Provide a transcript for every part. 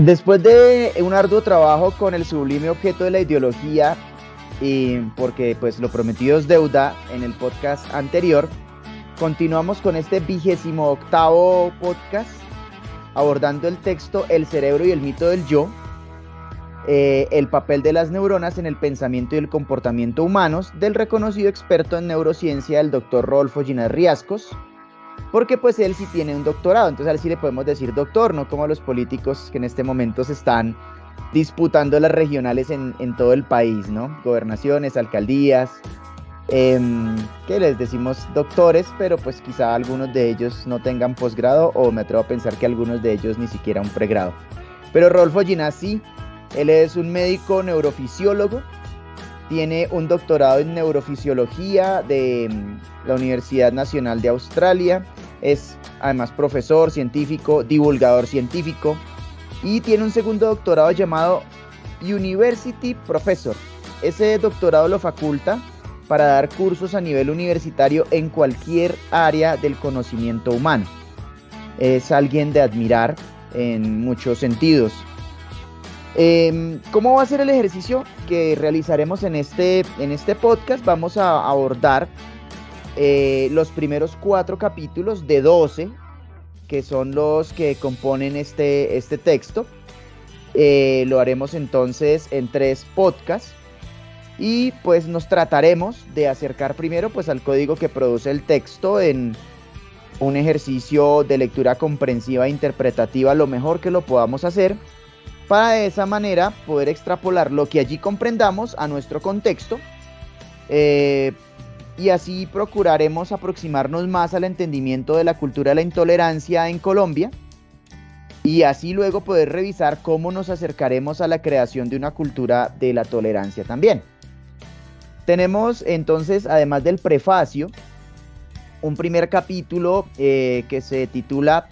Después de un arduo trabajo con el sublime objeto de la ideología, y porque pues lo prometido es deuda, en el podcast anterior, continuamos con este 28º podcast abordando el texto El cerebro y el mito del yo, el papel de las neuronas en el pensamiento y el comportamiento humanos, del reconocido experto en neurociencia, el doctor Rodolfo Ginás Riascos, porque pues él sí tiene un doctorado, entonces a él sí le podemos decir doctor, no como a los políticos que en este momento se están disputando las regionales en todo el país, ¿no? Gobernaciones, alcaldías, que les decimos doctores, pero pues quizá algunos de ellos no tengan posgrado, o me atrevo a pensar que algunos de ellos ni siquiera un pregrado. Pero Rodolfo Ginás sí, él es un médico neurofisiólogo, tiene un doctorado en neurofisiología de la Universidad Nacional de Australia, es además profesor científico, divulgador científico, y tiene un segundo doctorado llamado University Professor. Ese doctorado lo faculta para dar cursos a nivel universitario en cualquier área del conocimiento humano. Es alguien de admirar en muchos sentidos. ¿Cómo va a ser el ejercicio que realizaremos en este podcast? Vamos a abordar los primeros 4 capítulos de 12, que son los que componen este texto. Lo haremos entonces en 3 podcasts y pues nos trataremos de acercar primero pues al código que produce el texto en un ejercicio de lectura comprensiva e interpretativa lo mejor que lo podamos hacer, para de esa manera poder extrapolar lo que allí comprendamos a nuestro contexto, y así procuraremos aproximarnos más al entendimiento de la cultura de la intolerancia en Colombia, y así luego poder revisar cómo nos acercaremos a la creación de una cultura de la tolerancia también. Tenemos entonces, además del prefacio, un primer capítulo que se titula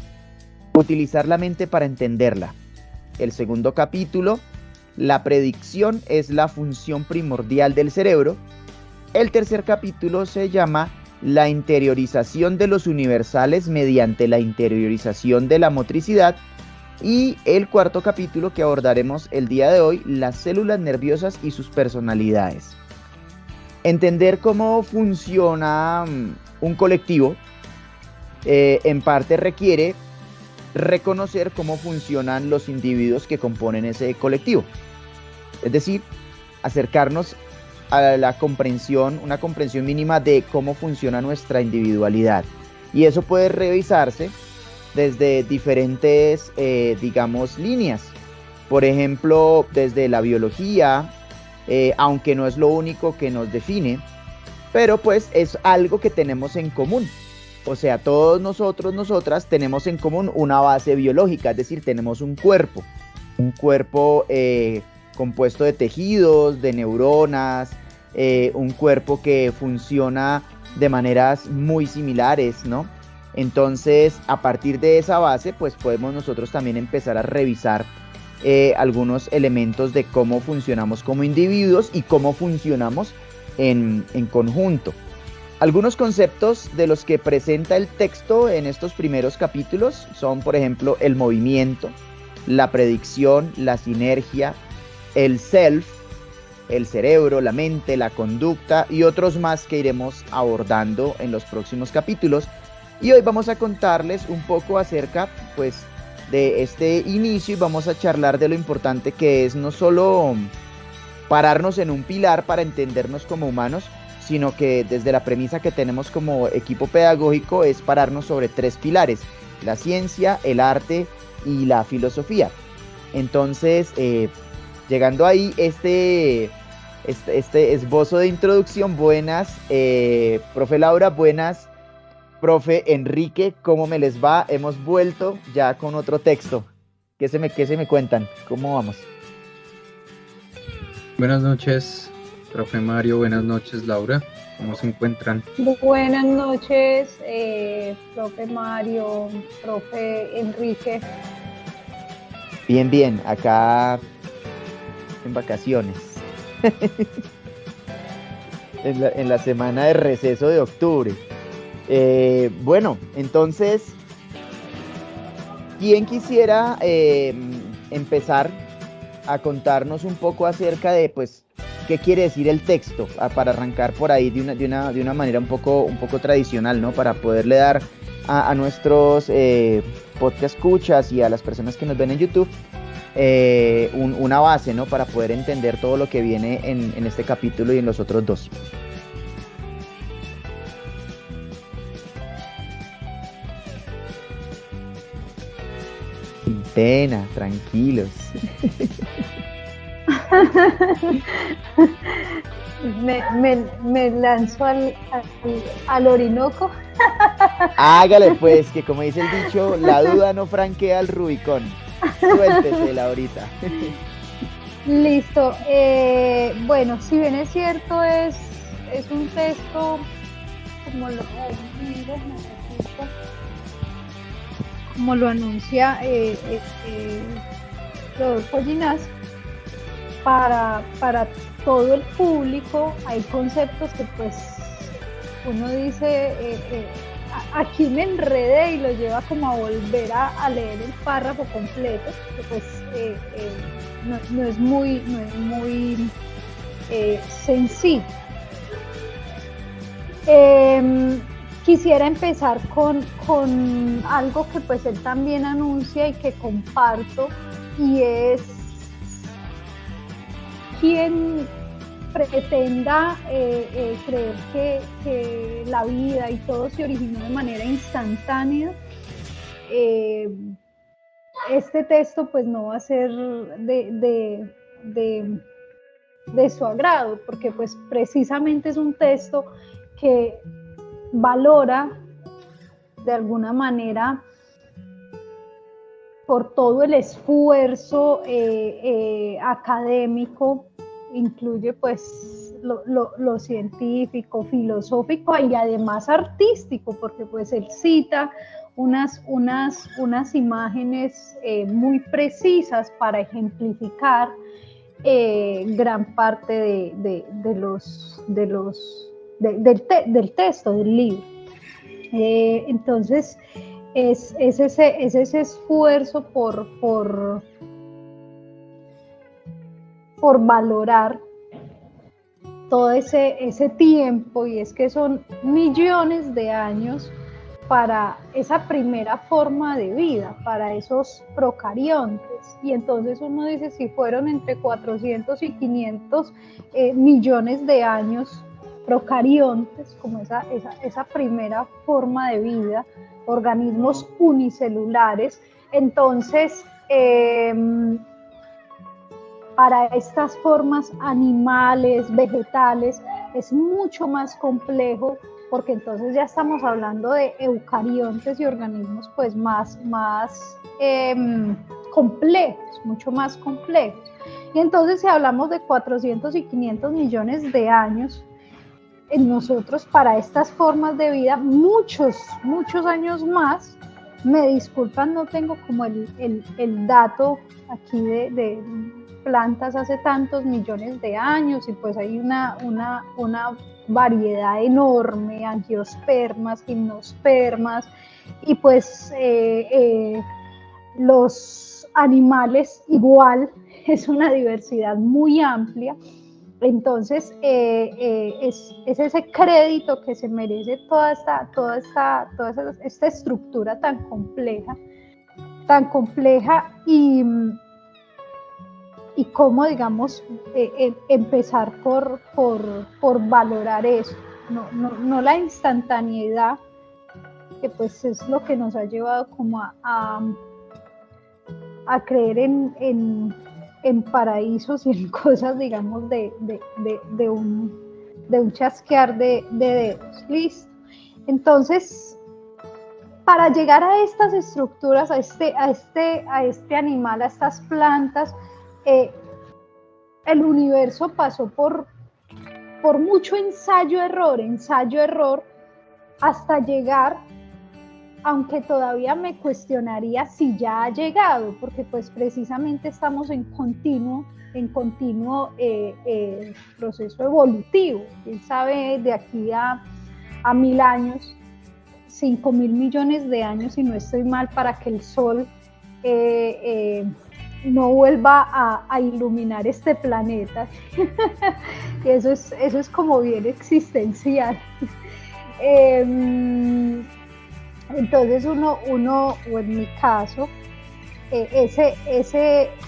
Utilizar la mente para entenderla. El segundo capítulo, La predicción es la función primordial del cerebro. El tercer capítulo se llama La interiorización de los universales mediante la interiorización de la motricidad. Y el cuarto capítulo que abordaremos el día de hoy, Las células nerviosas y sus personalidades. Entender cómo funciona un colectivo en parte requiere reconocer cómo funcionan los individuos que componen ese colectivo. Es decir, acercarnos a la comprensión, una comprensión mínima de cómo funciona nuestra individualidad. Y eso puede revisarse desde diferentes, digamos, líneas. Por ejemplo, desde la biología, aunque no es lo único que nos define, pero pues es algo que tenemos en común. O sea, todos nosotros, nosotras tenemos en común una base biológica, es decir, tenemos un cuerpo compuesto de tejidos, de neuronas, un cuerpo que funciona de maneras muy similares, ¿no? Entonces, a partir de esa base, pues podemos nosotros también empezar a revisar algunos elementos de cómo funcionamos como individuos y cómo funcionamos en conjunto. Algunos conceptos de los que presenta el texto en estos primeros capítulos son, por ejemplo, el movimiento, la predicción, la sinergia, el self, el cerebro, la mente, la conducta y otros más que iremos abordando en los próximos capítulos. Y hoy vamos a contarles un poco acerca, pues, de este inicio, y vamos a charlar de lo importante que es no solo pararnos en un pilar para entendernos como humanos, sino que desde la premisa que tenemos como equipo pedagógico es pararnos sobre 3 pilares: la ciencia, el arte y la filosofía. Entonces, llegando ahí este esbozo de introducción, buenas, profe Laura, buenas, profe Enrique, ¿cómo me les va? Hemos vuelto ya con otro texto. ¿Qué se me cuentan? ¿Cómo vamos? Buenas noches, profe Mario, buenas noches, Laura, ¿cómo se encuentran? Buenas noches, profe Mario, profe Enrique. Bien, bien, acá en vacaciones. en la semana de receso de octubre. Bueno, entonces, ¿quién quisiera empezar a contarnos un poco acerca de, pues, qué quiere decir el texto, para arrancar por ahí de una manera un poco tradicional, ¿no? Para poderle dar a nuestros podcast escuchas y a las personas que nos ven en YouTube una base, ¿no? Para poder entender todo lo que viene en este capítulo y en los otros dos. Sin pena, tranquilos. Me lanzo al Orinoco. Hágale pues, que como dice el dicho, la duda no franquea el Rubicón. Suéltesela ahorita. Listo. Bueno, si bien es cierto, es un texto como lo anuncia Rodolfo Ginás, para todo el público hay conceptos que pues uno dice aquí me enredé y lo lleva como a volver a leer el párrafo completo, que pues no es muy sencillo. Quisiera empezar con algo que pues él también anuncia y que comparto, y es quien pretenda creer que la vida y todo se originó de manera instantánea. Este texto pues no va a ser de su agrado, porque pues precisamente es un texto que valora de alguna manera por todo el esfuerzo académico, incluye pues lo científico, filosófico y además artístico, porque pues él cita unas imágenes muy precisas para ejemplificar gran parte del texto, del libro. Entonces, es ese esfuerzo por valorar todo ese tiempo, y es que son millones de años para esa primera forma de vida, para esos procariontes. Y entonces uno dice, si fueron entre 400 y 500 millones de años procariontes, como esa primera forma de vida, organismos unicelulares, entonces para estas formas animales, vegetales, es mucho más complejo, porque entonces ya estamos hablando de eucariontes y organismos pues más complejos, mucho más complejos. Y entonces si hablamos de 400 y 500 millones de años, en nosotros para estas formas de vida, muchos años más. Me disculpan, no tengo como el dato aquí de plantas hace tantos millones de años, y pues hay una variedad enorme, angiospermas, gimnospermas, y pues los animales igual, es una diversidad muy amplia. Entonces es ese crédito que se merece toda esta estructura tan compleja, y cómo, digamos, empezar por valorar eso, no la instantaneidad, que pues es lo que nos ha llevado como a creer en paraísos y en cosas, digamos, de un chasquear de dedos. Listo. Entonces, para llegar a estas estructuras, a este animal, a estas plantas, el universo pasó por mucho ensayo-error, hasta llegar, aunque todavía me cuestionaría si ya ha llegado, porque pues precisamente estamos en continuo proceso evolutivo. Quién sabe, de aquí a 1000 años, 5.000 millones de años, si no estoy mal, para que el Sol no vuelva a iluminar este planeta. Y eso es como bien existencial. Entonces uno, o en mi caso, ese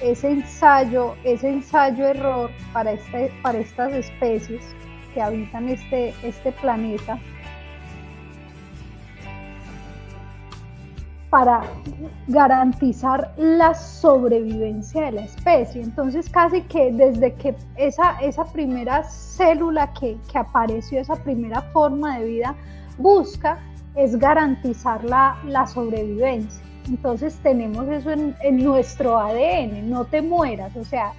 ensayo error para estas especies que habitan este planeta, para garantizar la sobrevivencia de la especie. Entonces casi que desde que esa primera célula que apareció, esa primera forma de vida, busca es garantizar la sobrevivencia. Entonces tenemos eso en nuestro ADN, no te mueras, o sea,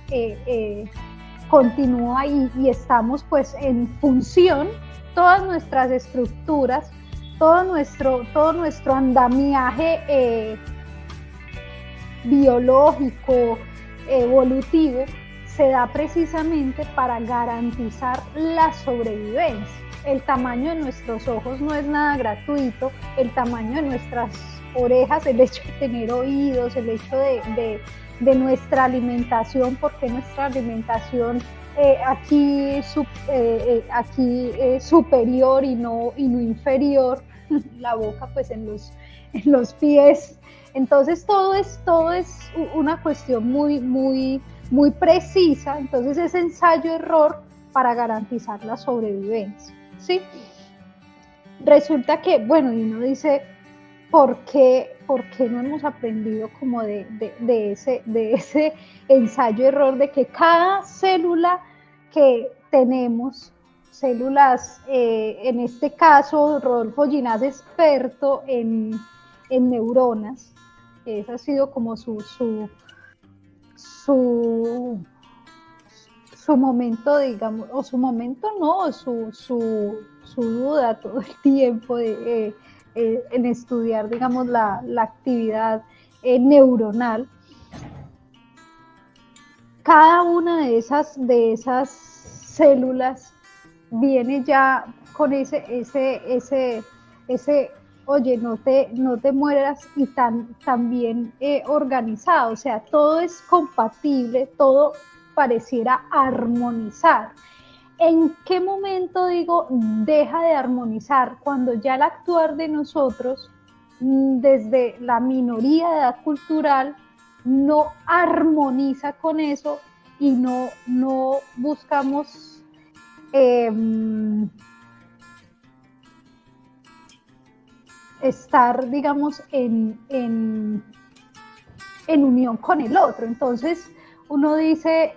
continúa y estamos pues en función, todas nuestras estructuras, todo nuestro andamiaje biológico, evolutivo, se da precisamente para garantizar la sobrevivencia. El tamaño de nuestros ojos no es nada gratuito, el tamaño de nuestras orejas, el hecho de tener oídos, el hecho de nuestra alimentación, porque nuestra alimentación aquí superior y no inferior, la boca pues en los pies. Entonces todo es una cuestión muy precisa. Entonces es ensayo-error para garantizar la sobrevivencia, ¿sí? Resulta que, bueno, y uno dice, ¿por qué no hemos aprendido como de ese ensayo-error, de que cada célula que tenemos, células, en este caso Rodolfo Ginás, experto en neuronas, ese ha sido como su momento, digamos, o su momento no, su duda todo el tiempo en estudiar, digamos, la actividad neuronal. Cada una de esas células viene ya con ese oye, no te mueras, y tan bien organizado, o sea, todo es compatible, todo pareciera armonizar. ¿En qué momento, digo, deja de armonizar? Cuando ya el actuar de nosotros, desde la minoría de edad cultural, no armoniza con eso y no buscamos estar, digamos, en unión con el otro. Entonces uno dice,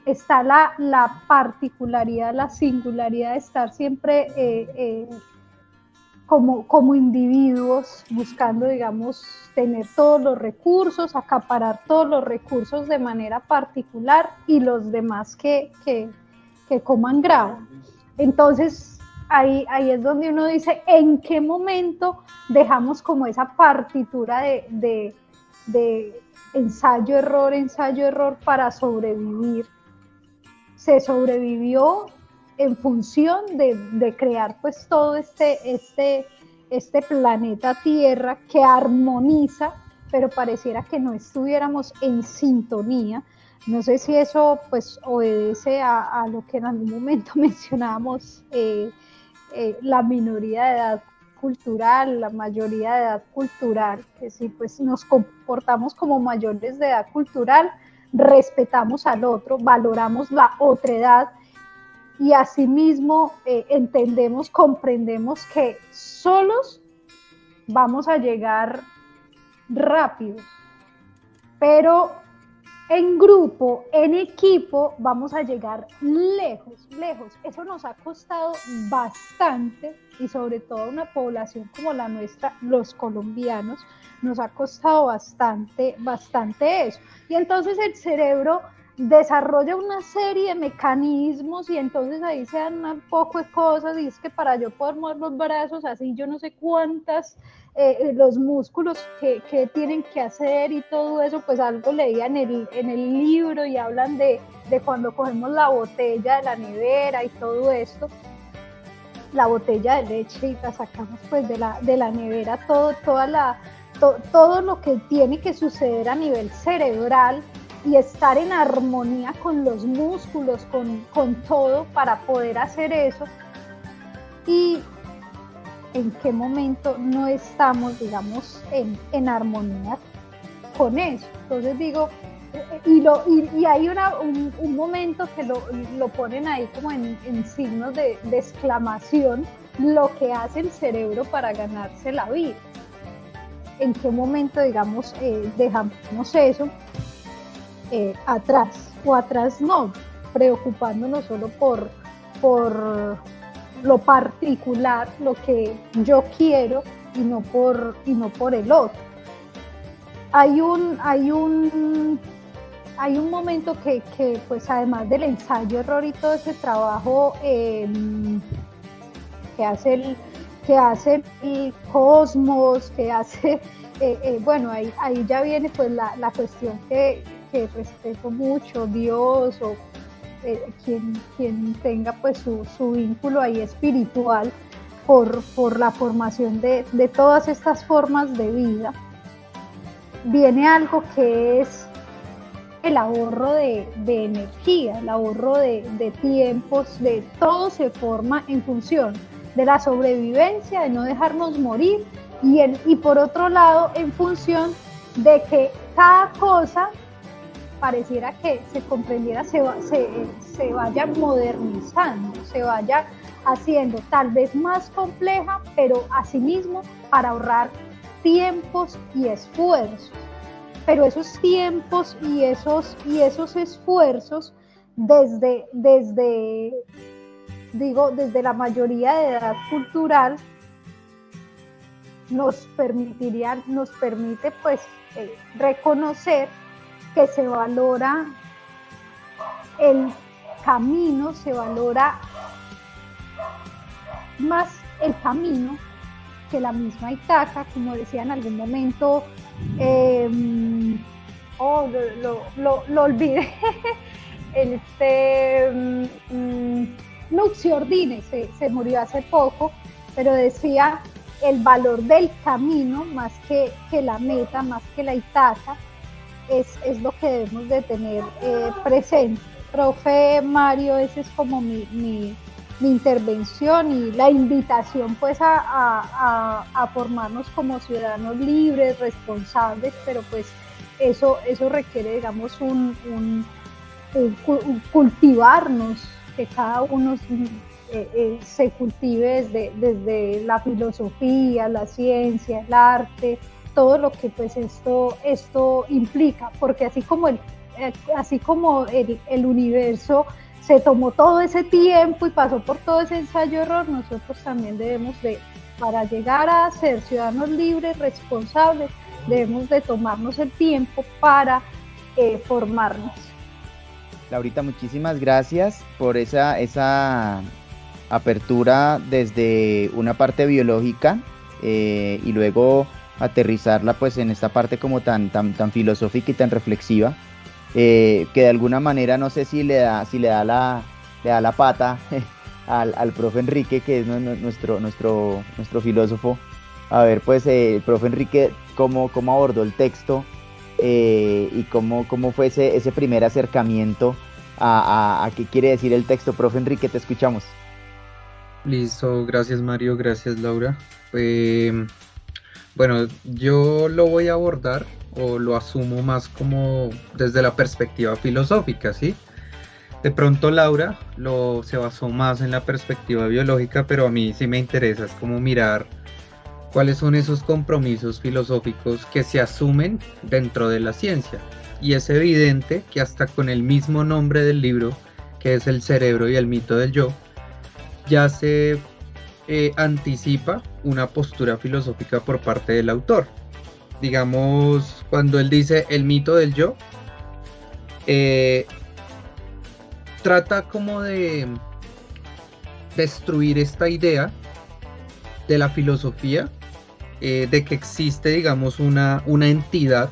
está la particularidad, la singularidad de estar siempre como individuos buscando, digamos, tener todos los recursos, acaparar todos los recursos de manera particular, y los demás que coman grava. Entonces ahí es donde uno dice, ¿en qué momento dejamos como esa partitura de ensayo-error para sobrevivir? Se sobrevivió en función de crear pues todo este planeta Tierra que armoniza, pero pareciera que no estuviéramos en sintonía. No sé si eso pues obedece a lo que en algún momento mencionábamos, la minoría de edad cultural, la mayoría de edad cultural, que si pues nos comportamos como mayores de edad cultural, respetamos al otro, valoramos la otredad, y asimismo entendemos, comprendemos que solos vamos a llegar rápido, pero en grupo, en equipo, vamos a llegar lejos. Eso nos ha costado bastante, y sobre todo a una población como la nuestra, los colombianos, nos ha costado bastante eso. Y entonces el cerebro desarrolla una serie de mecanismos, y entonces ahí se dan un poco de cosas, y es que para yo poder mover los brazos así, yo no sé cuántas, los músculos que tienen que hacer y todo eso, pues algo leía en el libro, y hablan de cuando cogemos la botella de la nevera y todo esto, la botella de leche, y la sacamos pues de la nevera, toda todo lo que tiene que suceder a nivel cerebral y estar en armonía con los músculos, con todo para poder hacer eso. Y en qué momento no estamos, digamos, en armonía con eso. Entonces digo, y hay un momento que lo ponen ahí como en signos de exclamación, lo que hace el cerebro para ganarse la vida. ¿En qué momento, digamos, dejamos eso atrás? O atrás no, preocupándonos solo por lo particular, lo que yo quiero, y no por el otro. Hay un momento que pues además del ensayo error y todo ese trabajo que hace el Cosmos, que hace, bueno, ahí ya viene pues la cuestión que respeto mucho, Dios, o quien tenga pues su vínculo ahí espiritual por la formación de todas estas formas de vida. Viene algo que es el ahorro de energía, el ahorro de tiempos, de todo se forma en función de la sobrevivencia, de no dejarnos morir, y por otro lado en función de que cada cosa pareciera que se comprendiera, se vaya modernizando, se vaya haciendo tal vez más compleja, pero asimismo para ahorrar tiempos y esfuerzos. Pero esos tiempos y esos esfuerzos desde la mayoría de edad cultural nos permite pues reconocer que se valora el camino, se valora más el camino que la misma Ítaca, como decía en algún momento, lo olvidé, Nunzio Ordine se murió hace poco, pero decía el valor del camino más que la meta, más que la Ítaca, es lo que debemos de tener presente. Profe Mario, ese es como mi intervención y la invitación pues a formarnos como ciudadanos libres, responsables, pero pues eso requiere, digamos, un cultivarnos, que cada uno se cultive desde la filosofía, la ciencia, el arte, todo lo que pues esto implica, porque así como el universo se tomó todo ese tiempo y pasó por todo ese ensayo-error, nosotros también para llegar a ser ciudadanos libres, responsables, debemos de tomarnos el tiempo para formarnos. Laurita, muchísimas gracias por esa apertura desde una parte biológica y luego aterrizarla pues en esta parte como tan filosófica y tan reflexiva. Que de alguna manera no sé si le da la pata al profe Enrique, que es nuestro filósofo. A ver, pues, profe Enrique, cómo abordó el texto y cómo fue ese primer acercamiento a qué quiere decir el texto. Profe Enrique, te escuchamos. Listo, gracias Mario, gracias Laura. Bueno, yo lo voy a abordar o lo asumo más como desde la perspectiva filosófica, ¿sí? De pronto Laura se basó más en la perspectiva biológica, pero a mí sí me interesa, es como mirar cuáles son esos compromisos filosóficos que se asumen dentro de la ciencia. Y es evidente que hasta con el mismo nombre del libro, que es El cerebro y el mito del yo, ya se anticipa una postura filosófica por parte del autor. Digamos, cuando él dice el mito del yo, trata como de destruir esta idea de la filosofía, de que existe, digamos, una entidad,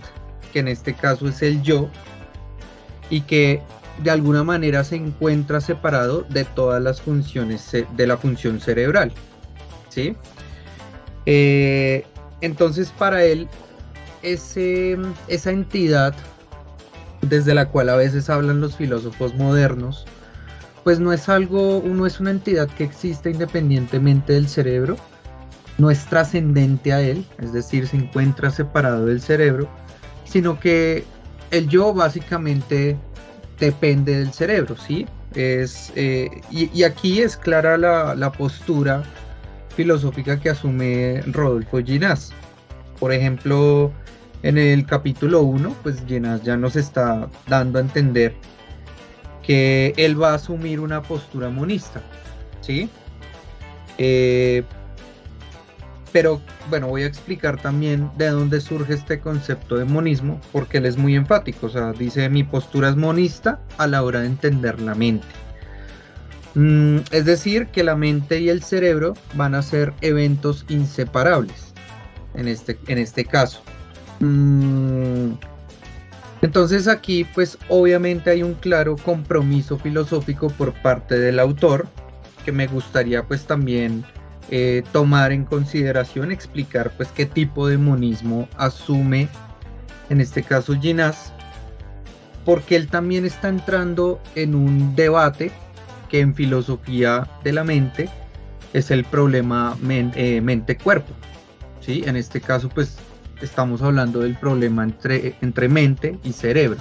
que en este caso es el yo, y que de alguna manera se encuentra separado de todas las funciones de la función cerebral, ¿sí? Entonces para él esa entidad desde la cual a veces hablan los filósofos modernos, pues no es una entidad que existe independientemente del cerebro, no es trascendente a él, es decir, se encuentra separado del cerebro, sino que el yo básicamente depende del cerebro, ¿sí? Y aquí es clara la postura filosófica que asume Rodolfo Ginás. Por ejemplo, en el capítulo 1, pues Ginás ya nos está dando a entender que él va a asumir una postura monista, ¿sí? Pero bueno, voy a explicar también de dónde surge este concepto de monismo, porque él es muy enfático, o sea, dice: mi postura es monista a la hora de entender la mente. Es decir, que la mente y el cerebro van a ser eventos inseparables, en este caso. Entonces aquí pues obviamente hay un claro compromiso filosófico por parte del autor, que me gustaría pues también tomar en consideración, explicar pues qué tipo de monismo asume en este caso Ginás, porque él también está entrando en un debate que en filosofía de la mente es el problema mente-cuerpo, ¿sí? En este caso pues estamos hablando del problema entre mente y cerebro.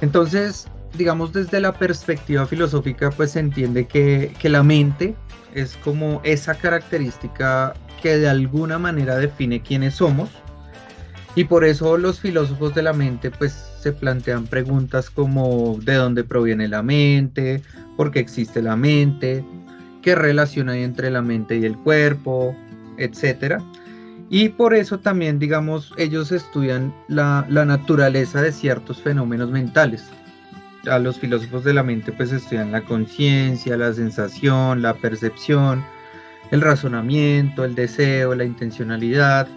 Entonces, digamos, desde la perspectiva filosófica pues se entiende que la mente es como esa característica que de alguna manera define quiénes somos, y por eso los filósofos de la mente pues se plantean preguntas como: ¿de dónde proviene la mente? ¿Por qué existe la mente? ¿Qué relación hay entre la mente y el cuerpo? Etcétera. Y por eso también, digamos, ellos estudian la naturaleza de ciertos fenómenos mentales. A los filósofos de la mente pues estudian la conciencia, la sensación, la percepción, el razonamiento, el deseo, la intencionalidad,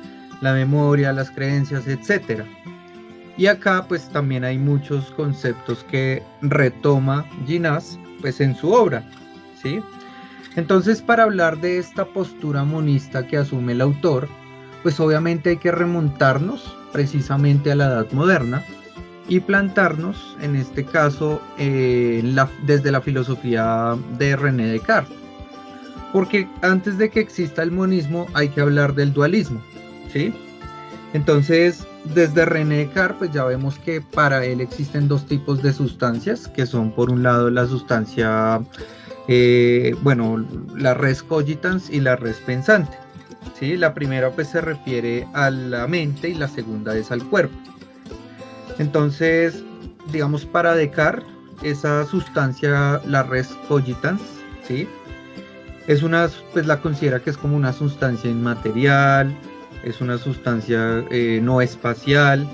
la memoria, las creencias, etc. Y acá pues también hay muchos conceptos que retoma Ginás pues en su obra, ¿sí? Entonces, para hablar de esta postura monista que asume el autor, pues obviamente hay que remontarnos precisamente a la Edad Moderna y plantarnos en este caso desde la filosofía de René Descartes, porque antes de que exista el monismo hay que hablar del dualismo, ¿sí? Entonces, desde René Descartes pues ya vemos que para él existen dos tipos de sustancias, que son por un lado la sustancia, la res cogitans y la res pensante, ¿sí? La primera pues se refiere a la mente y la segunda es al cuerpo. Entonces, digamos, para Descartes, esa sustancia, la res cogitans, ¿sí? Pues la considera que es como una sustancia inmaterial, es una sustancia no espacial,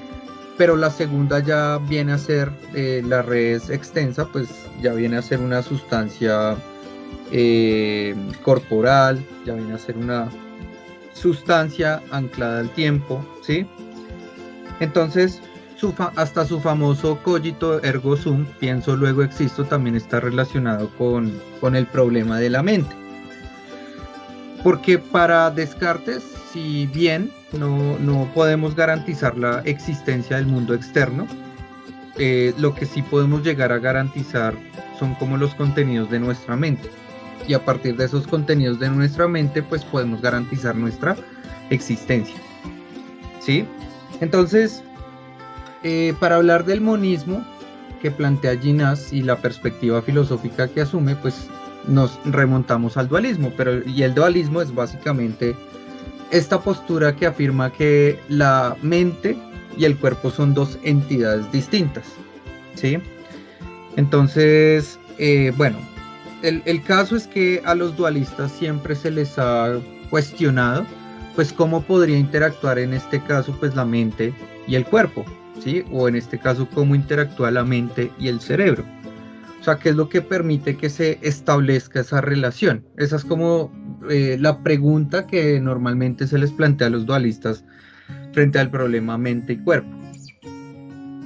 pero la segunda ya viene a ser, la res extensa, pues ya viene a ser una sustancia corporal, ya viene a ser una sustancia anclada al tiempo, ¿sí? Entonces, hasta su famoso cogito ergo sum, pienso luego existo, también está relacionado con el problema de la mente. Porque para Descartes, si bien no podemos garantizar la existencia del mundo externo, lo que sí podemos llegar a garantizar son como los contenidos de nuestra mente. Y a partir de esos contenidos de nuestra mente, pues podemos garantizar nuestra existencia, ¿sí? Entonces, para hablar del monismo que plantea Ginás y la perspectiva filosófica que asume, pues nos remontamos al dualismo, y el dualismo es básicamente esta postura que afirma que la mente y el cuerpo son dos entidades distintas, ¿sí? Entonces, el caso es que a los dualistas siempre se les ha cuestionado pues cómo podría interactuar en este caso pues la mente y el cuerpo, ¿sí? O en este caso cómo interactúa la mente y el cerebro. O sea, ¿qué es lo que permite que se establezca esa relación? Esa es como la pregunta que normalmente se les plantea a los dualistas frente al problema mente y cuerpo.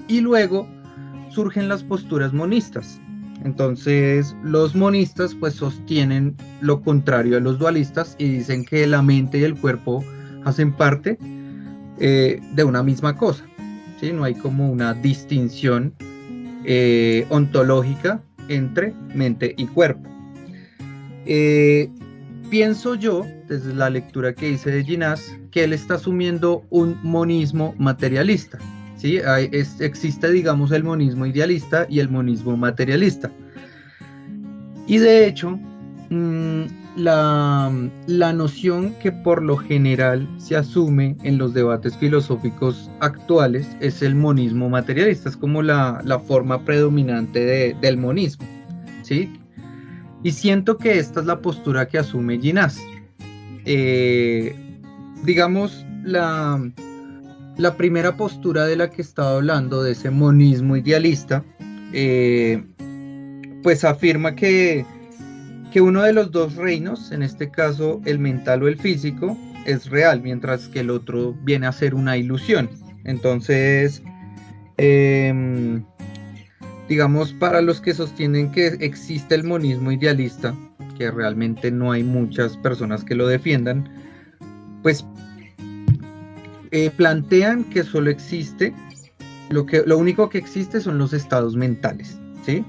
Y luego surgen las posturas monistas. Entonces, los monistas pues sostienen lo contrario a los dualistas y dicen que la mente y el cuerpo hacen parte de una misma cosa, ¿sí? No hay como una distinción ontológica entre mente y cuerpo. Pienso yo, desde la lectura que hice de Ginás, que él está asumiendo un monismo materialista, ¿sí? Existe, digamos, el monismo idealista y el monismo materialista. Y de hecho, la noción que por lo general se asume en los debates filosóficos actuales es el monismo materialista, es como la forma predominante del monismo, ¿sí? Y siento que esta es la postura que asume Ginás. Digamos, la primera postura de la que estaba hablando, de ese monismo idealista, pues afirma que uno de los dos reinos, en este caso el mental o el físico, es real, mientras que el otro viene a ser una ilusión. Entonces, digamos, para los que sostienen que existe el monismo idealista, que realmente no hay muchas personas que lo defiendan, pues plantean que solo existe, lo único que existe son los estados mentales, ¿sí?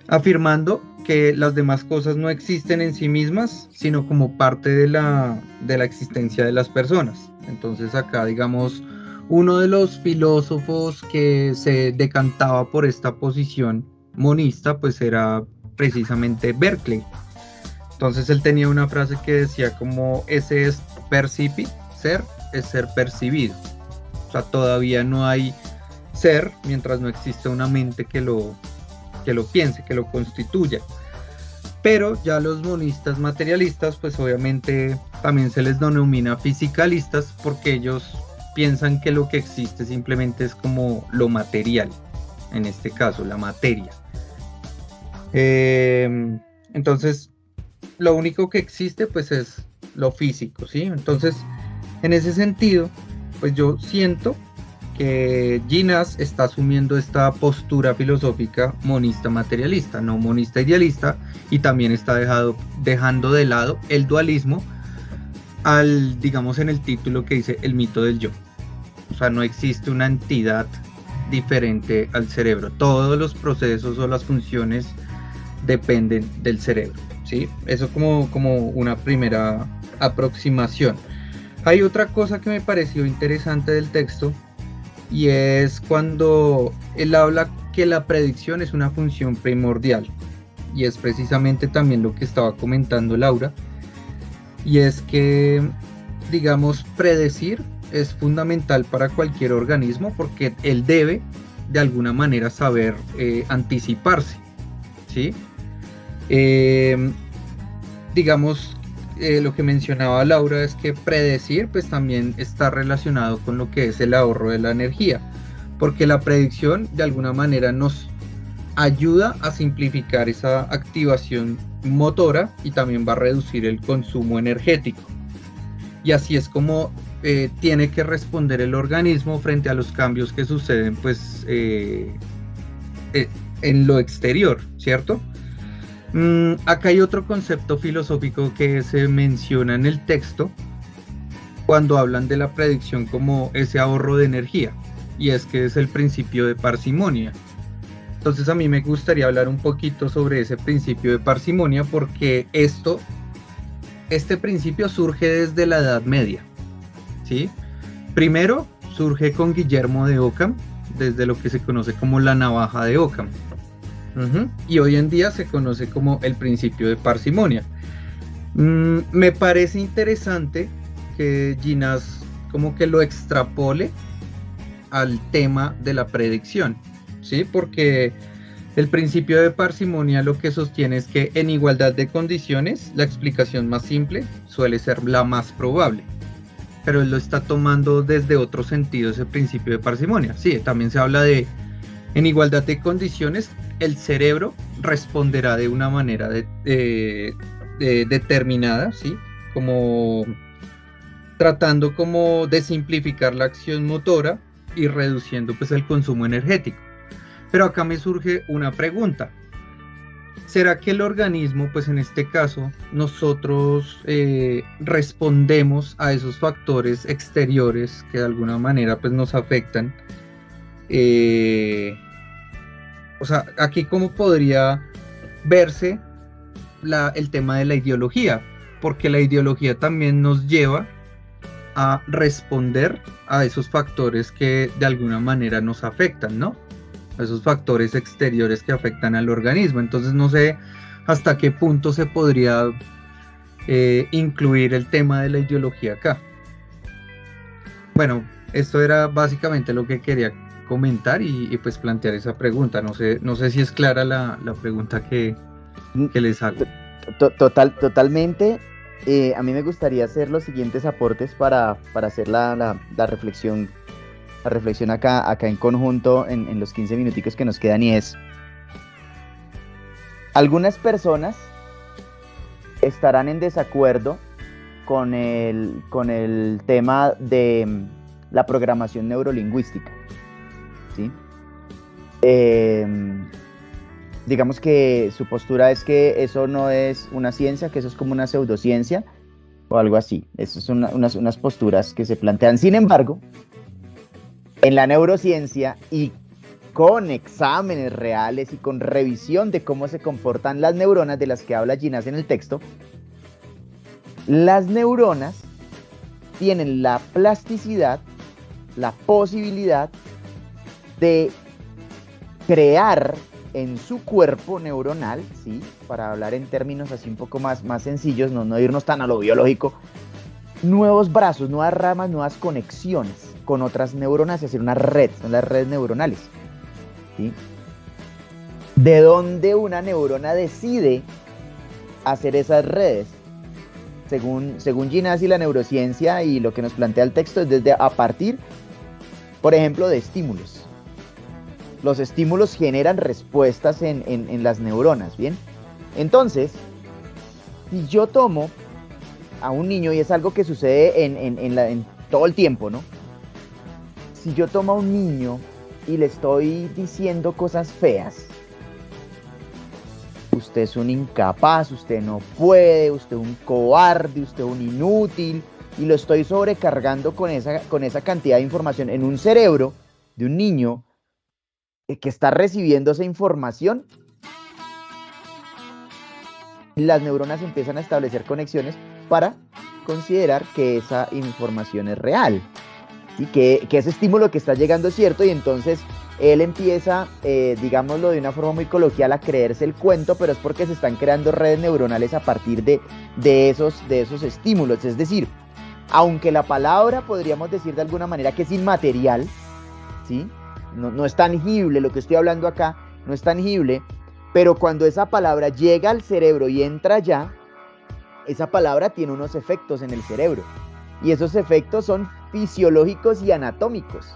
Afirmando que las demás cosas no existen en sí mismas, sino como parte de la existencia de las personas. Entonces acá, digamos, uno de los filósofos que se decantaba por esta posición monista, pues era precisamente Berkeley. Entonces él tenía una frase que decía como ese es percipi, ser es ser percibido. O sea, todavía no hay ser mientras no existe una mente que lo piense, que lo constituya. Pero ya los monistas materialistas, pues obviamente también se les denomina fisicalistas, porque ellos piensan que lo que existe simplemente es como lo material, en este caso la materia. Entonces lo único que existe pues es lo físico, ¿sí? Entonces en ese sentido pues yo siento que Ginás está asumiendo esta postura filosófica monista materialista, no monista idealista, y también está dejando de lado el dualismo digamos en el título que dice el mito del yo. O sea, no existe una entidad diferente al cerebro. Todos los procesos o las funciones dependen del cerebro, ¿sí? Eso como una primera aproximación. Hay otra cosa que me pareció interesante del texto, y es cuando él habla que la predicción es una función primordial, y es precisamente también lo que estaba comentando Laura, y es que, digamos, predecir es fundamental para cualquier organismo porque él debe de alguna manera saber anticiparse, ¿sí? Digamos, lo que mencionaba Laura es que predecir pues también está relacionado con lo que es el ahorro de la energía, porque la predicción de alguna manera nos ayuda a simplificar esa activación motora y también va a reducir el consumo energético, y así es como tiene que responder el organismo frente a los cambios que suceden pues en lo exterior, ¿cierto? Acá hay otro concepto filosófico que se menciona en el texto cuando hablan de la predicción como ese ahorro de energía, y es que es el principio de parsimonia. Entonces a mí me gustaría hablar un poquito sobre ese principio de parsimonia, porque este principio surge desde la Edad Media, ¿sí? Primero surge con Guillermo de Ockham, desde lo que se conoce como la navaja de Ockham. Y hoy en día se conoce como el principio de parsimonia. Me parece interesante que Ginás como que lo extrapole al tema de la predicción, ¿sí? Porque el principio de parsimonia lo que sostiene es que en igualdad de condiciones la explicación más simple suele ser la más probable, pero él lo está tomando desde otro sentido ese principio de parsimonia. Sí, también se habla de en igualdad de condiciones el cerebro responderá de una manera determinada, ¿sí? Como tratando como de simplificar la acción motora y reduciendo pues el consumo energético. Pero acá me surge una pregunta. ¿Será que el organismo, pues en este caso, nosotros respondemos a esos factores exteriores que de alguna manera pues nos afectan? O sea, aquí cómo podría verse el tema de la ideología, porque la ideología también nos lleva a responder a esos factores que de alguna manera nos afectan, ¿no? A esos factores exteriores que afectan al organismo. Entonces no sé hasta qué punto se podría incluir el tema de la ideología acá. Bueno, esto era básicamente lo que quería comentar y pues plantear esa pregunta. No sé si es clara la pregunta que les hago. Totalmente. A mí me gustaría hacer los siguientes aportes para hacer la reflexión acá en conjunto en los 15 minuticos que nos quedan, y es: algunas personas estarán en desacuerdo con el tema de la programación neurolingüística, ¿sí? Digamos que su postura es que eso no es una ciencia, que eso es como una pseudociencia o algo así. Esas son unas posturas que se plantean. Sin embargo, en la neurociencia, y con exámenes reales y con revisión de cómo se comportan las neuronas de las que habla Ginás en el texto, las neuronas tienen la plasticidad, la posibilidad de crear en su cuerpo neuronal, ¿sí? Para hablar en términos así un poco más sencillos, no irnos tan a lo biológico, nuevos brazos, nuevas ramas, nuevas conexiones con otras neuronas y hacer una red, son las redes neuronales, ¿sí? ¿De dónde una neurona decide hacer esas redes? Según Ginás y la neurociencia y lo que nos plantea el texto, es a partir, por ejemplo, de estímulos. Los estímulos generan respuestas en las neuronas, ¿bien? Entonces, si yo tomo a un niño, y es algo que sucede en todo el tiempo, ¿no? Si yo tomo a un niño y le estoy diciendo cosas feas, usted es un incapaz, usted no puede, usted es un cobarde, usted es un inútil, y lo estoy sobrecargando con esa cantidad de información en un cerebro de un niño que está recibiendo esa información, las neuronas empiezan a establecer conexiones para considerar que esa información es real, ¿sí? que ese estímulo que está llegando es cierto, y entonces él empieza, digámoslo de una forma muy coloquial, a creerse el cuento, pero es porque se están creando redes neuronales a partir de esos estímulos. Es decir, aunque la palabra podríamos decir de alguna manera que es inmaterial, ¿sí? No es tangible, lo que estoy hablando acá no es tangible, pero cuando esa palabra llega al cerebro y entra allá, esa palabra tiene unos efectos en el cerebro, y esos efectos son fisiológicos y anatómicos,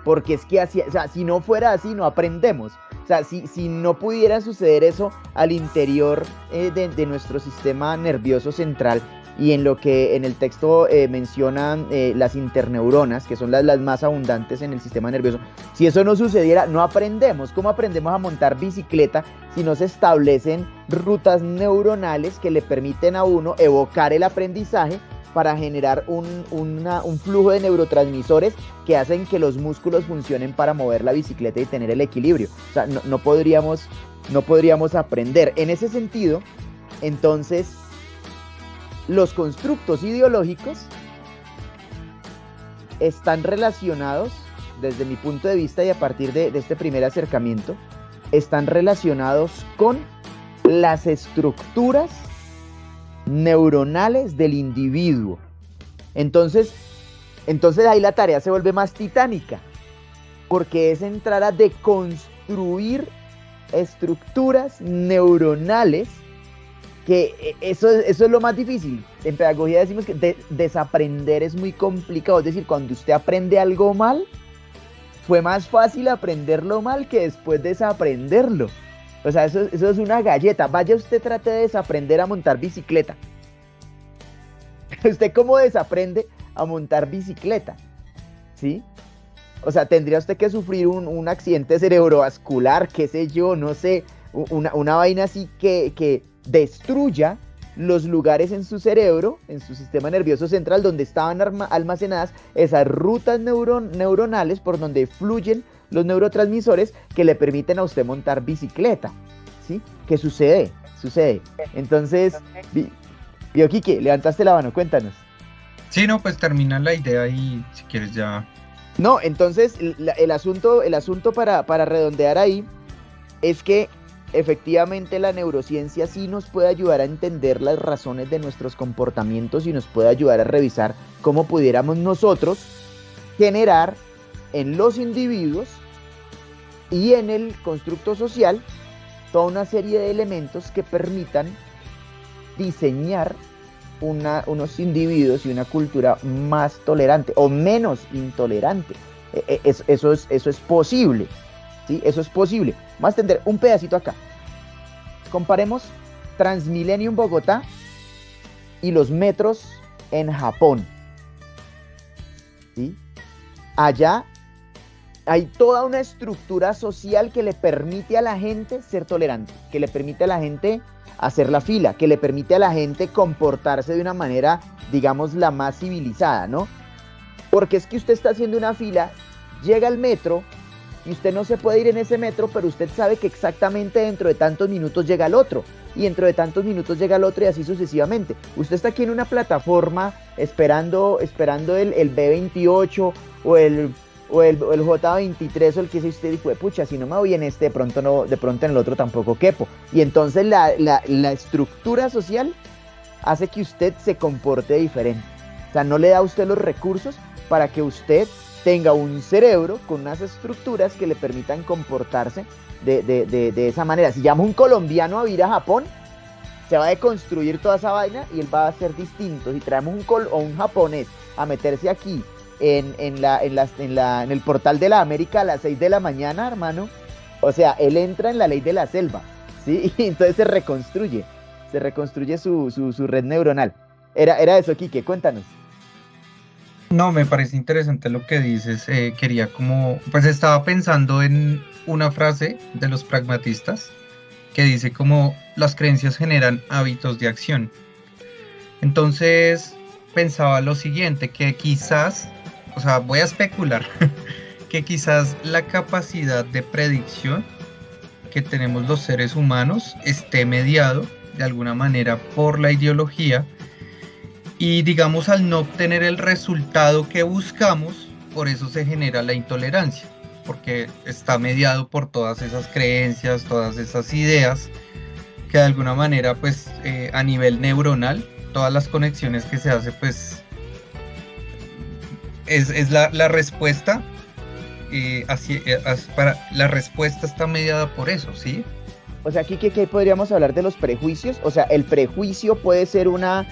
porque es que así, o sea, si no fuera así no aprendemos. O sea, si no pudiera suceder eso al interior de nuestro sistema nervioso central, y en lo que en el texto mencionan las interneuronas, que son las más abundantes en el sistema nervioso, si eso no sucediera, no aprendemos. ¿Cómo aprendemos a montar bicicleta si no se establecen rutas neuronales que le permiten a uno evocar el aprendizaje para generar un flujo de neurotransmisores que hacen que los músculos funcionen para mover la bicicleta y tener el equilibrio? O sea, no podríamos aprender. En ese sentido, entonces, los constructos ideológicos están relacionados, desde mi punto de vista y a partir de este primer acercamiento, están relacionados con las estructuras neuronales del individuo. Entonces ahí la tarea se vuelve más titánica, porque es entrar a deconstruir estructuras neuronales, que eso es lo más difícil. En pedagogía decimos que desaprender es muy complicado. Es decir, cuando usted aprende algo mal, fue más fácil aprenderlo mal que después desaprenderlo. O sea, eso es una galleta. Vaya, usted trate de desaprender a montar bicicleta. ¿Usted cómo desaprende a montar bicicleta? ¿Sí? O sea, tendría usted que sufrir un accidente cerebrovascular, qué sé yo, no sé, una vaina así que destruya los lugares en su cerebro, en su sistema nervioso central, donde estaban almacenadas esas rutas neuronales por donde fluyen los neurotransmisores que le permiten a usted montar bicicleta, ¿sí? ¿Qué sucede? Entonces, Bioquique, levantaste la mano, cuéntanos. Sí, no, pues termina la idea y si quieres ya... No, entonces el asunto para redondear ahí es que efectivamente la neurociencia sí nos puede ayudar a entender las razones de nuestros comportamientos y nos puede ayudar a revisar cómo pudiéramos nosotros generar en los individuos y en el constructo social toda una serie de elementos que permitan diseñar unos individuos y una cultura más tolerante o menos intolerante. Eso es posible, ¿sí? Eso es posible. Vamos a extender un pedacito acá. Comparemos Transmilenio en Bogotá y los metros en Japón, ¿sí? Allá hay toda una estructura social que le permite a la gente ser tolerante, que le permite a la gente hacer la fila, que le permite a la gente comportarse de una manera, digamos, la más civilizada, ¿no? Porque es que usted está haciendo una fila, llega al metro y usted no se puede ir en ese metro, pero usted sabe que exactamente dentro de tantos minutos llega el otro, y dentro de tantos minutos llega el otro y así sucesivamente. Usted está aquí en una plataforma esperando el B28 o el J23 o el que sea, usted dijo, pucha, si no me voy en este, de pronto en el otro tampoco quepo. Y entonces la estructura social hace que usted se comporte diferente. O sea, no le da a usted los recursos para que usted tenga un cerebro con unas estructuras que le permitan comportarse de esa manera. Si llama un colombiano a ir a Japón, se va a deconstruir toda esa vaina y él va a ser distinto. Si traemos un japonés a meterse aquí en el portal de la América a las 6 de la mañana, hermano, o sea, él entra en la ley de la selva, ¿sí? Y entonces se reconstruye su red neuronal. Era eso, Quique, cuéntanos. No, me parece interesante lo que dices. Quería pues estaba pensando en una frase de los pragmatistas que dice como las creencias generan hábitos de acción. Entonces pensaba lo siguiente, que quizás, o sea, voy a especular, que quizás la capacidad de predicción que tenemos los seres humanos esté mediado de alguna manera por la ideología. Y digamos, al no obtener el resultado que buscamos, por eso se genera la intolerancia, porque está mediado por todas esas creencias, todas esas ideas, que de alguna manera, pues, a nivel neuronal, todas las conexiones que se hace, pues, es la respuesta, la respuesta está mediada por eso, ¿sí? O sea, aquí que podríamos hablar de los prejuicios. O sea, el prejuicio puede ser una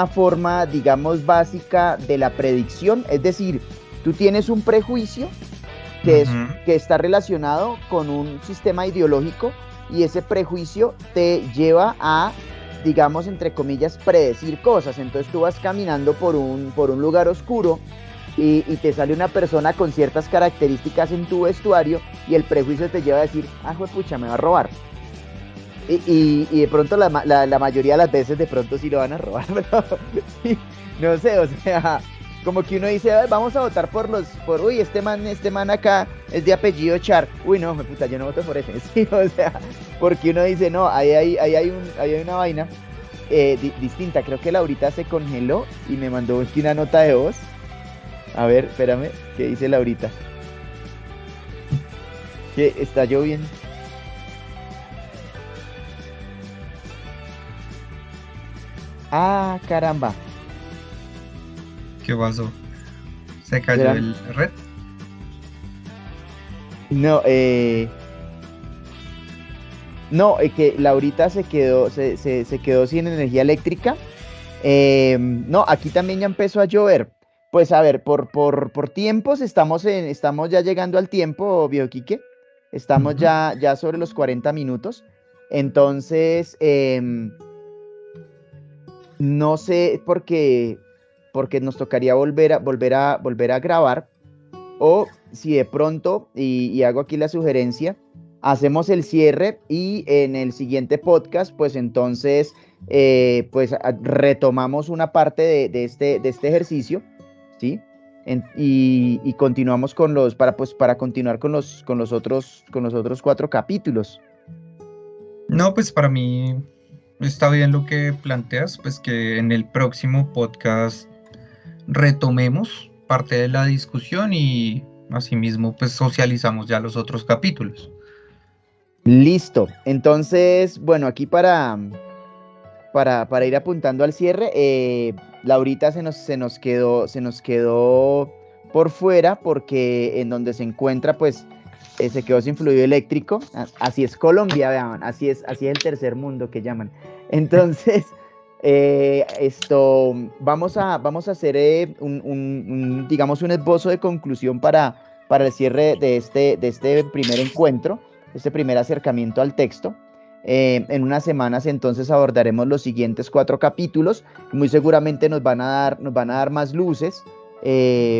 forma, digamos, básica de la predicción. Es decir, tú tienes un prejuicio que está relacionado con un sistema ideológico y ese prejuicio te lleva a, digamos, entre comillas, predecir cosas. Entonces tú vas caminando por un lugar oscuro y te sale una persona con ciertas características en tu vestuario y el prejuicio te lleva a decir, juepucha, me va a robar. Y de pronto la mayoría de las veces de pronto sí lo van a robar, pero sí, no sé, o sea, como que uno dice, vamos a votar uy, este man acá es de apellido Char, uy, no, puta, yo no voto por ese, sí, o sea, porque uno dice, no, ahí hay una vaina distinta. Creo que Laurita se congeló y me mandó aquí una nota de voz. A ver, espérame, ¿qué dice Laurita? Que está lloviendo. Ah, caramba. ¿Qué pasó? ¿Se cayó el red? No, no, que Laurita se quedó sin energía eléctrica. No, aquí también ya empezó a llover. Pues a ver, por tiempos estamos ya llegando al tiempo, Bioquique. Estamos ya sobre los 40 minutos. Entonces, no sé porque nos tocaría volver a grabar, o si de pronto, y hago aquí la sugerencia, hacemos el cierre y en el siguiente podcast, pues entonces, retomamos una parte de este ejercicio, ¿sí? Y continuamos para continuar con los otros 4 capítulos. No, pues para mí está bien lo que planteas, pues que en el próximo podcast retomemos parte de la discusión y asimismo pues socializamos ya los otros capítulos. Listo. Entonces, bueno, aquí para ir apuntando al cierre, Laurita se nos quedó por fuera porque en donde se encuentra, pues, se quedó sin fluido eléctrico. Así es Colombia, vean, así es el tercer mundo que llaman. Entonces, vamos a hacer digamos, un esbozo de conclusión para el cierre de este primer encuentro, este primer acercamiento al texto. En unas semanas entonces abordaremos los siguientes 4 capítulos. Muy seguramente nos van a dar más luces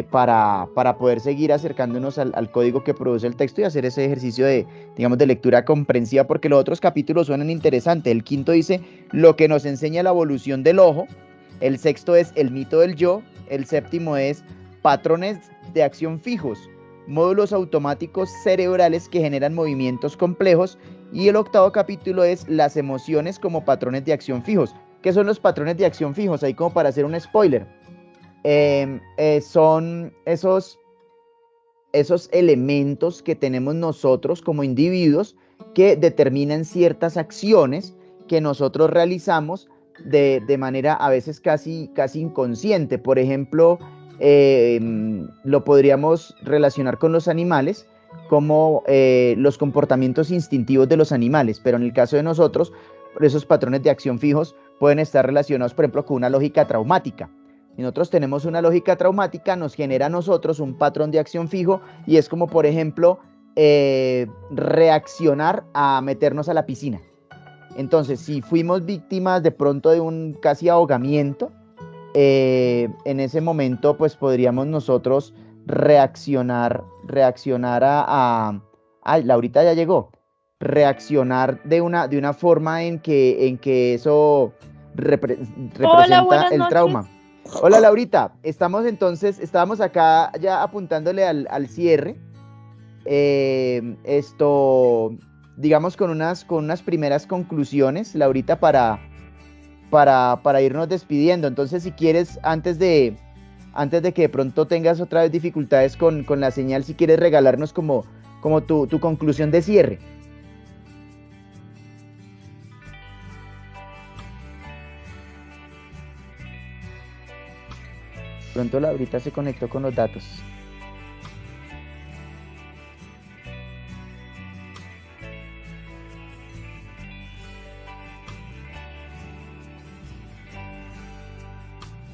para poder seguir acercándonos al código que produce el texto y hacer ese ejercicio digamos, de lectura comprensiva, porque los otros capítulos suenan interesantes. El quinto dice lo que nos enseña la evolución del ojo. El sexto es el mito del yo. El séptimo es patrones de acción fijos, módulos automáticos cerebrales que generan movimientos complejos. Y el octavo capítulo es las emociones como patrones de acción fijos. ¿Qué son los patrones de acción fijos? Ahí como para hacer un spoiler. Son esos elementos que tenemos nosotros como individuos que determinan ciertas acciones que nosotros realizamos de manera a veces casi inconsciente. Por ejemplo, lo podríamos relacionar con los animales, como los comportamientos instintivos de los animales, pero en el caso de nosotros, esos patrones de acción fijos pueden estar relacionados, por ejemplo, con una lógica traumática. Si nosotros tenemos una lógica traumática, nos genera a nosotros un patrón de acción fijo y es como, por ejemplo, reaccionar a meternos a la piscina. Entonces, si fuimos víctimas de pronto de un casi ahogamiento, en ese momento pues podríamos nosotros reaccionar ay, Laurita ya llegó. Reaccionar de una forma en que eso representa el trauma. Hola Laurita, estábamos acá ya apuntándole al cierre. Digamos con unas primeras conclusiones, Laurita, para irnos despidiendo. Entonces, si quieres, antes de que de pronto tengas otra vez dificultades con la señal, si quieres regalarnos como tu conclusión de cierre. Pronto Laurita se conectó con los datos.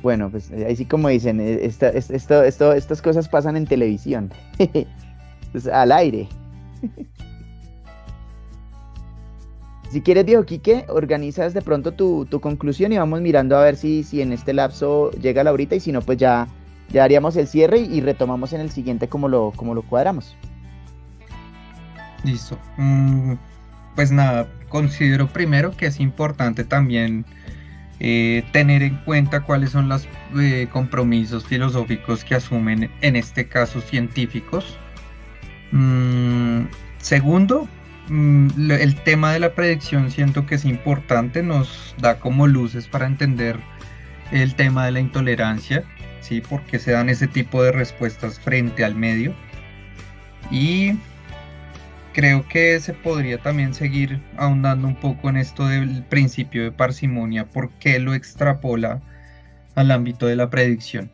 Bueno, pues ahí sí, como dicen, estas cosas pasan en televisión. Pues, al aire. Si quieres, viejo Quique, organizas de pronto tu conclusión y vamos mirando a ver si en este lapso llega Laurita, y si no, pues ya haríamos el cierre y retomamos en el siguiente como lo cuadramos. Listo. Pues nada, considero primero que es importante también tener en cuenta cuáles son los compromisos filosóficos que asumen, en este caso, científicos. Segundo, el tema de la predicción siento que es importante, nos da como luces para entender el tema de la intolerancia, ¿sí? Porque se dan ese tipo de respuestas frente al medio. Y creo que se podría también seguir ahondando un poco en esto del principio de parsimonia, porque lo extrapola al ámbito de la predicción.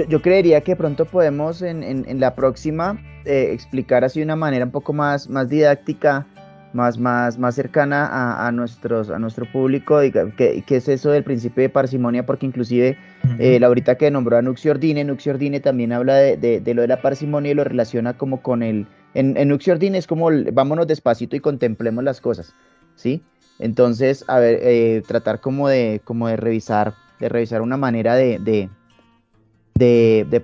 Yo creería que pronto podemos en la próxima explicar así de una manera un poco más didáctica, más cercana a nuestro público, qué es eso del principio de parsimonia, porque inclusive Laurita que nombró a Nuxiordine también habla de lo de la parsimonia y lo relaciona como con en Nuxiordine es como vámonos despacito y contemplemos las cosas, ¿sí? Entonces, a ver, tratar como de revisar una manera de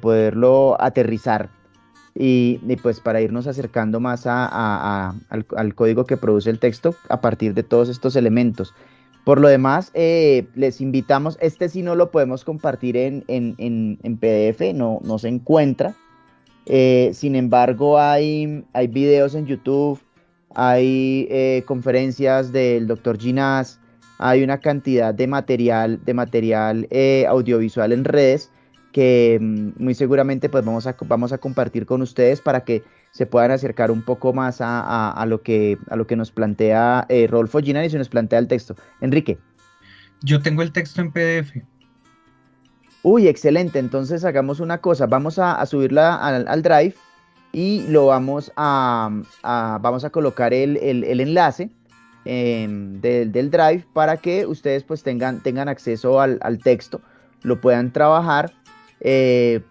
poderlo aterrizar. y pues para irnos acercando más al código que produce el texto a partir de todos estos elementos. Por lo demás, les invitamos, este sí no lo podemos compartir en PDF, no se encuentra. Sin embargo, hay videos en YouTube, hay conferencias del doctor Ginás, hay una cantidad de material audiovisual en redes que muy seguramente pues vamos a compartir con ustedes para que se puedan acercar un poco más a lo que nos plantea Rodolfo Ginás y se nos plantea el texto. Enrique. Yo tengo el texto en PDF. Uy, excelente. Entonces hagamos una cosa. Vamos a subirla al Drive y lo vamos a colocar el enlace del Drive para que ustedes pues tengan acceso al texto, lo puedan trabajar.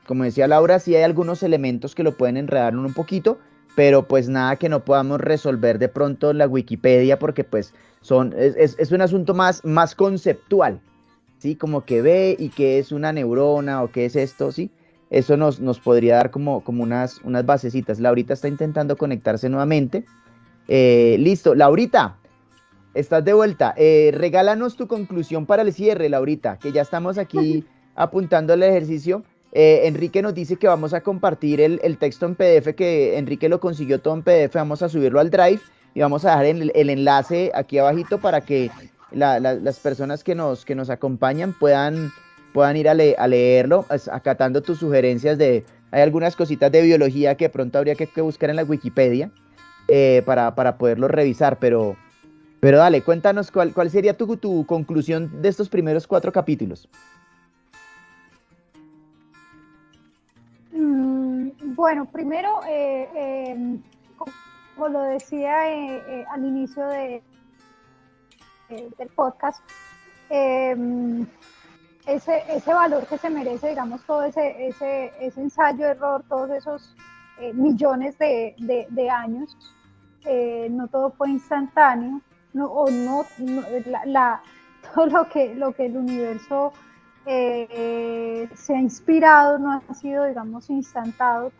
Como decía Laura, sí hay algunos elementos que lo pueden enredar un poquito, pero pues nada que no podamos resolver de pronto en la Wikipedia porque pues es un asunto más conceptual. ¿Sí? Como que ve y qué es una neurona o qué es esto, ¿sí? Eso nos podría dar como unas basecitas. Laurita está intentando conectarse nuevamente. Listo, Laurita, estás de vuelta. Regálanos tu conclusión para el cierre, Laurita, que ya estamos aquí apuntando el ejercicio. Enrique nos dice que vamos a compartir el texto en PDF, que Enrique lo consiguió todo en PDF, vamos a subirlo al Drive y vamos a dejar el enlace aquí abajito para que las personas que nos acompañan puedan ir a leerlo, acatando tus sugerencias hay algunas cositas de biología que de pronto habría que buscar en la Wikipedia para poderlo revisar, pero dale, cuéntanos cuál sería tu conclusión de estos primeros 4 capítulos. Bueno, primero, como lo decía al inicio del podcast, ese valor que se merece, digamos, todo ese ensayo-error, todos esos millones de años, no todo fue instantáneo, todo lo que el universo se ha inspirado no ha sido, digamos, instantáneo,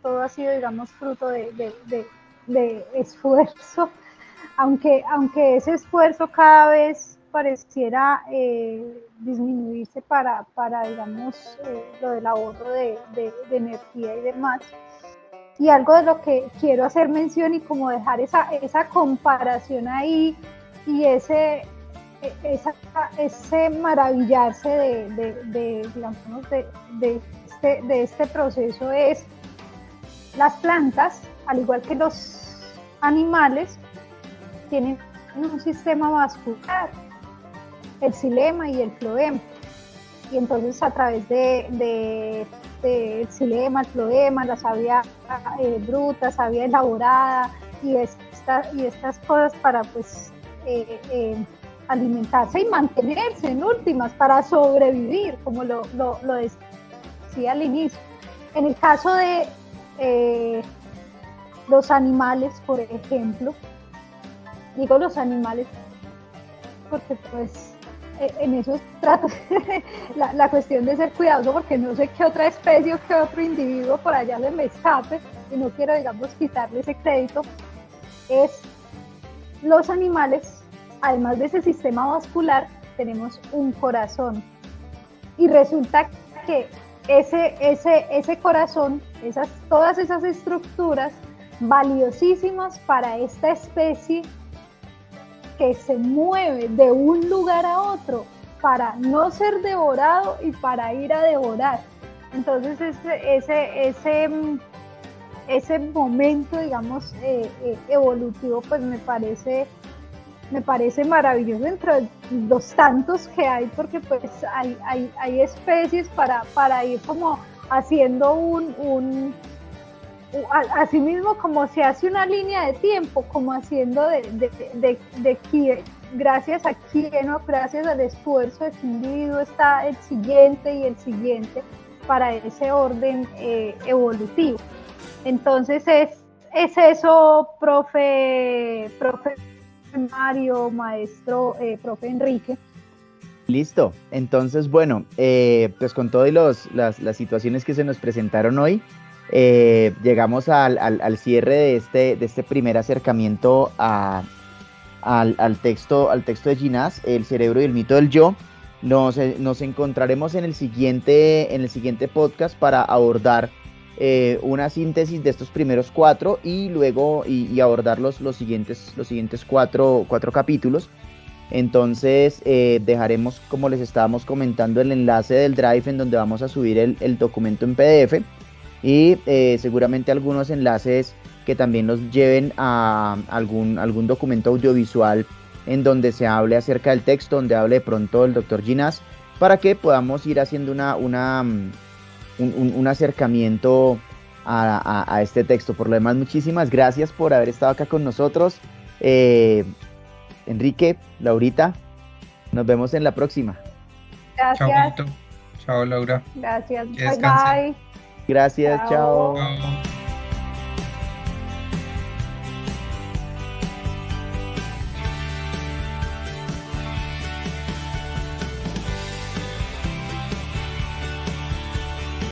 todo ha sido, digamos, fruto de esfuerzo, aunque ese esfuerzo cada vez pareciera disminuirse para digamos, lo del ahorro de energía y demás. Y algo de lo que quiero hacer mención y como dejar esa comparación ahí y ese maravillarse digamos, de este proceso es las plantas, al igual que los animales, tienen un sistema vascular, el xilema y el floema. Y entonces a través del xilema, el floema, la savia bruta, savia elaborada y estas cosas para pues alimentarse y mantenerse en últimas, para sobrevivir, como lo decía al inicio. En el caso de los animales, por ejemplo, digo los animales porque pues en eso trato la cuestión de ser cuidadoso, porque no sé qué otra especie o qué otro individuo por allá se me escape y no quiero, digamos, quitarle ese crédito. Es los animales, además de ese sistema vascular, tenemos un corazón y resulta que ese corazón, todas esas estructuras valiosísimas para esta especie que se mueve de un lugar a otro para no ser devorado y para ir a devorar. Entonces ese momento, digamos, evolutivo, pues me parece maravilloso entre los tantos que hay, porque pues hay especies para ir como haciendo así mismo como se hace una línea de tiempo, como haciendo gracias a quién o gracias al esfuerzo de ese individuo está el siguiente y el siguiente para ese orden evolutivo. Entonces es eso, profe Mario, maestro, profe Enrique. Listo, entonces bueno, pues con todas las situaciones que se nos presentaron hoy, llegamos al cierre de este primer acercamiento al texto de Ginás, El cerebro y el mito del yo. Nos encontraremos en el siguiente podcast para abordar una síntesis de estos primeros 4 y luego abordar los siguientes 4 capítulos. Entonces dejaremos, como les estábamos comentando, el enlace del Drive en donde vamos a subir el documento en PDF y seguramente algunos enlaces que también nos lleven a algún documento audiovisual en donde se hable acerca del texto, donde hable de pronto el doctor Ginás, para que podamos ir haciendo un acercamiento a este texto. Por lo demás, muchísimas gracias por haber estado acá con nosotros. Enrique, Laurita, nos vemos en la próxima. Gracias. Chao, Benito. Chao, Laura. Gracias. Que Bye descansen. bye. Gracias, chao. Chao.